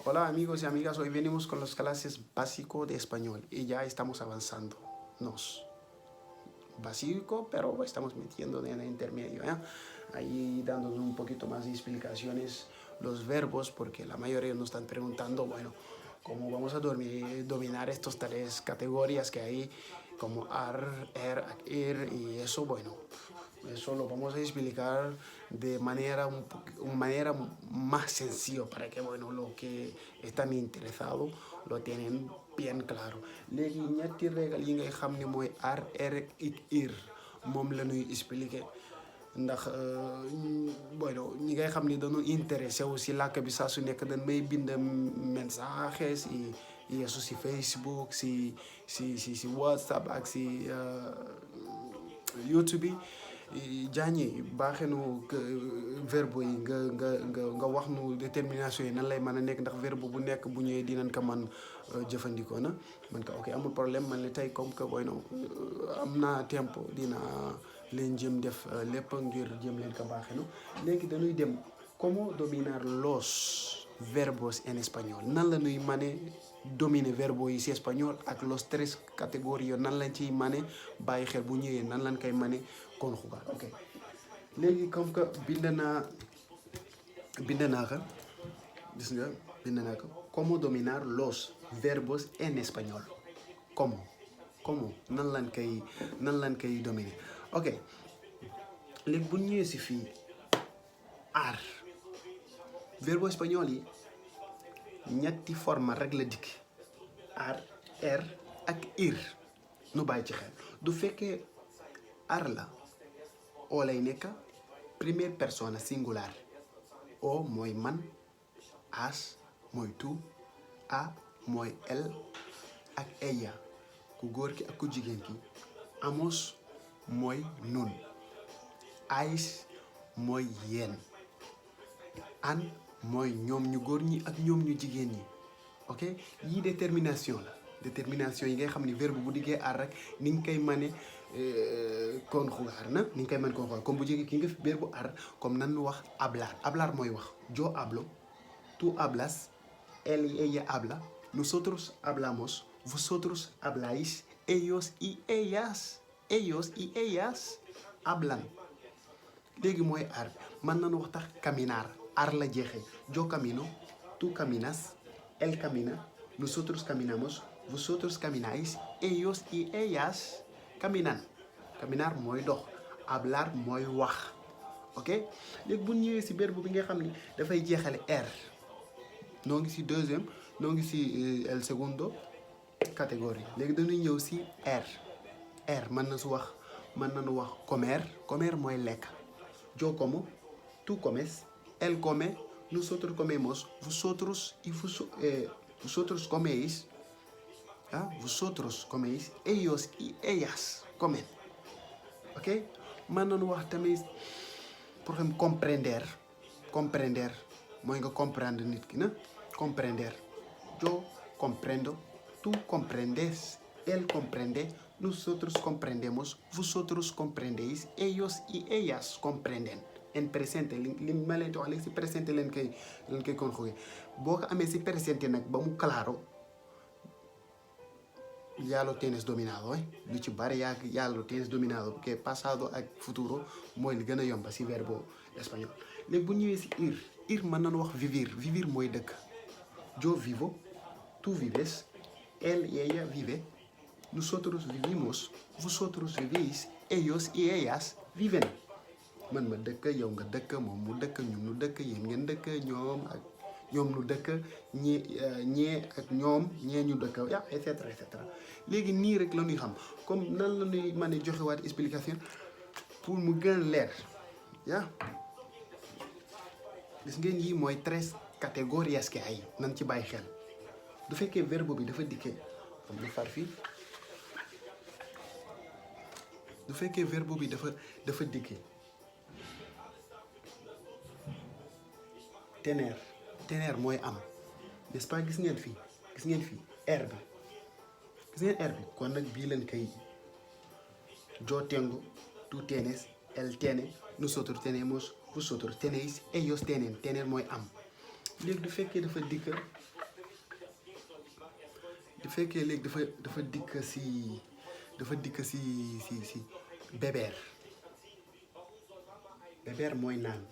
Hola amigos y amigas, hoy venimos con las clases básico de español y ya estamos avanzando. Básico, pero estamos metiendo en el intermedio, ¿eh? Ahí dándonos un poquito más de explicaciones, los verbos, porque la mayoría nos están preguntando, bueno, cómo vamos a dominar estas tres categorías que hay, como ar, er, ir, y eso, bueno, eso lo vamos a explicar de manera más sencilla para que, bueno, los que están interesados lo tienen bien claro. Léegi ñetti régal yi ngay xam ne mooy ar, er, ir moom la ñuy expliquer ndax bueno ñi ngay xam ni dañu intéressé wu si làkk bi saa su nekk dañ may bind mensajes y eso si Facebook si WhatsApp ak si YouTube bi jaañi baaxee nu verbe yi nga wax nu détermination yi nan lay mën a nekk ndax verbe bu nekk bu ñëwee dinañ ko man jëfandikoo na man ko ok amul problème man li tey comme que bueno am naa tempo dina leen jëm def lépp ngir jëm leen ko baaxee nu léegi dañuy dem cómo dominar los verbos en español nan la ñuy mane dominer verbo yi si espagnol ak los tres catégories nan lañ ciy mane bàyyi xel bu ñëwee nan lañ koy mane conjugar ok léegi comme que bind naa ko gis nga bind naa ko cómo dominar los verbos en espagnol cómo nan lañ koy dominer ok léegi bu ñëwee si fii ar verbo espagnol yi ñetti forme rek la dikk ar er ak ir nu bàyyi ci xel du fekkee ar la o lay nekk première personne singular o mooy man as mooy tu a mooy el ak ella ku góor ki ak ku jigéen ki amos mooy nun ais mooy yéen an mooy ñoom ñu góor ñi ak ñoom ñu jigéen ñi ok yii détermination la détermination yi ngay xam ni verbe bu diggee ar rek ni nga koy mane conjugar na ni nga koy mane conjugar comme bu jege ki nga fi verbe ar comme nan wax hablar mooy wax yo hablo tú hablas él y ella habla nosotros hablamos vosotros habláis ellos y ellas hablan léegi mooy ar mën nañu wax tax caminar ar la jeexee yo camino tú caminas él camina nosotros caminamos vosotros camináis ellos y ellas caminan caminar mooy dox hablar mooy wax ok léegi bu ñëwee si verbe bi nga xam ni dafay jeexale er noo ngi si deuxième noo ngi si el segundo catégorie léegi dañuy ñëw si er mën nañu wax comer mooy lekk yo como tú comes él come nosotros comemos vosotros coméis vosotros coméis ellos y ellas comen ok mën nañu wax tamit por ejemplo comprender mooy nga comprendre nit ki na comprender yo comprendo tú comprendes él comprende nosotros comprendemos vosotros comprendéis ellos y ellas comprenden en presente li ma leen di wax léegi si presente leen koy conjugué boo ko amee si presente nag ba mu claro ya lo tienes dominado lu ci bari ya lo tienes dominado porque pasado ak futuro mooy li gën a yomba si verbo espagnol léegi bu ñëwee si ir mën nañu wax vivir mooy dëkk yo vivo tú vives él y ella vive nosotros vivimos vosotros vivís ellos y ellas viven man ma dëkk yow nga dëkk moom mu dëkk ñun nu dëkk yéen ngeen dëkk ñoom nu dëkk ñee ak ñoom ñee ñu dëkk et cetera léegi nii rek la ñuy xam comme nan la ñuy mën a joxewaat explication pour mu gën a leer gis ngeen yi mooy tres catégories que hay nan ci bàyyi xel du fekkee verbe bi dafa dikkee comme na far fii du fekkee verbe bi dafa dikkee tener mooy am n'est-ce pas gis ngeen fii er bi kon nag bii leen kay yo tengo tú tienes él tiene nosotros tenemos vosotros tenéis ellos tienen tener mooy am léegi du fekkee dafa dikk du fekkee léegi dafa dikk si si bebeer mooy naan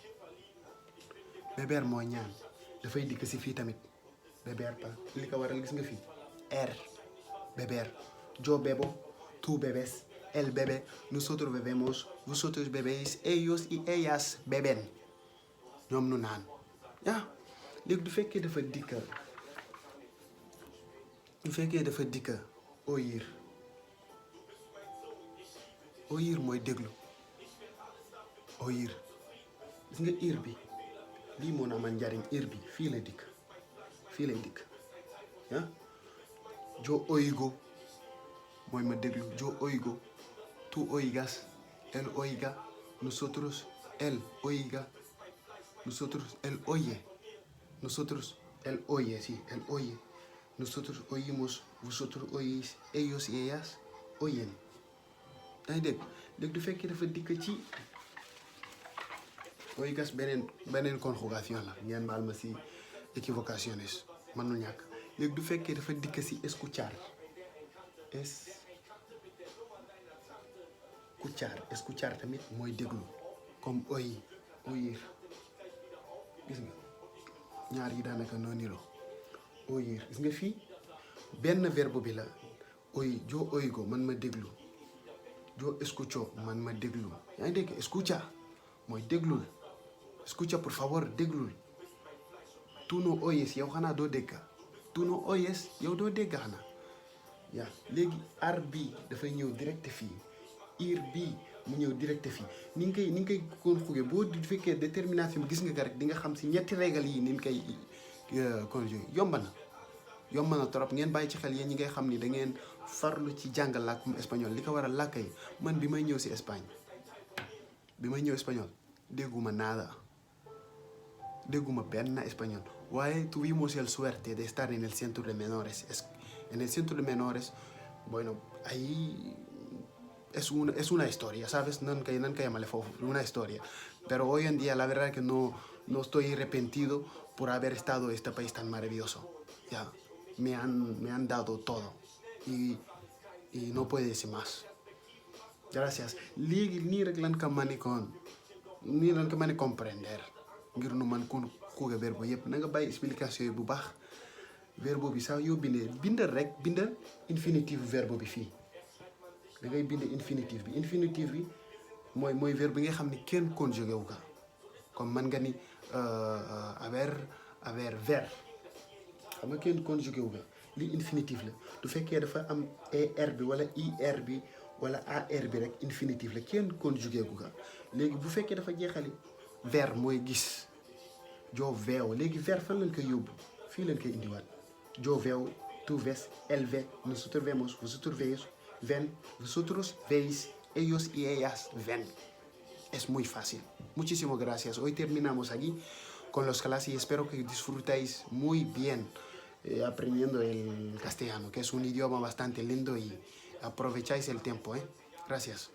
bebeer mooy ñaan dafay dikk si fii tamit bebeer pa li ko waral gis nga fii beber, yo bebo, tú bebes, él bebe, nosotros bebemos, vosotros bebéis, ellos y ellas beben. ñoom nu naan léegi du fekkee dafa dikka oyir mooy déglu oyir gis nga ir bi lii moo na amal njariñ ir bi fii lay dikk yo oigo mooy ma déglu yo oigo tú oigas él oiga nosotros él oiga nosotros él oye sí él oye nosotros oímos vosotros oís ellos y ellas oyen yaa ngi dégg léegi du fekkee dafa dikk ci oigas beneen conjugación la ngeen baal ma si équivocaciones mënul ñàkk léegi du fekkee dafa dikk si escuchar tamit mooy déglu comme oír gis nga ñaar yi daanaka noonu la oír gis nga fii benn verbe bi la yo oigo man ma déglu yo escucho man ma déglu yaa ngi dégg escucha mooy déglul escucha por favor déglul tú no oyes yow xanaa doo dégg tú no oyes yow doo dégg xanaa yaa léegi ar bi dafay ñëw direct fii ir bi mu ñëw direct fii ni nga koy conjugué boo du fekkee détermination bi gis nga ko rek di nga xam si ñetti régal yi ni nga koy conjugué yomb na trop ngeen bàyyi ci xel yéen ñi ngay xam ni da ngeen farlu ci jàng làkkum espagnol li ko war a làkk yi man bi may ñëw si Espagne dégguma nada dégguma benn español waaye tuvimos el suerte de estar en el centro de menores bueno ahí es una historia, ¿sabes? nan kay yamale foofu una historia pero hoy en día la verdad que no estoy arrepentido por haber estado en este país tan maravilloso me han dado todo y no puedo decir más gracias léegi nii rek lan ko mën a comprender ngir nu man kon xuuga verbe yëpp na nga bàyyi explication yi bu baax verbe bi sax yoo bindal infinitif verbe bi fii da ngay bind infinitif bi mooy verbe bi nga xam ni kenn conjugué wu ko comme man nga ni haber ver xam nga kenn conjugué wu ko lii infinitif la du fekkee dafa am er bi wala ir bi wala ar bi rek infinitif la kenn conjugué wu ko léegi bu fekkee dafa jeexali ver mooy gis yo veo léegi ver fan lañ koy yóbbu fii lañ koy indiwaat yo veo tú ves él ve nosotros vemos vosotros veis ven vosotros veis ellos y ellas ven es muy fácil. Muchísimas gracias. Hoy terminamos aquí con los clases y espero que disfrutéis muy bien aprendiendo el castellano, que es un idioma bastante lindo y aprovecháis el tiempo. Gracias.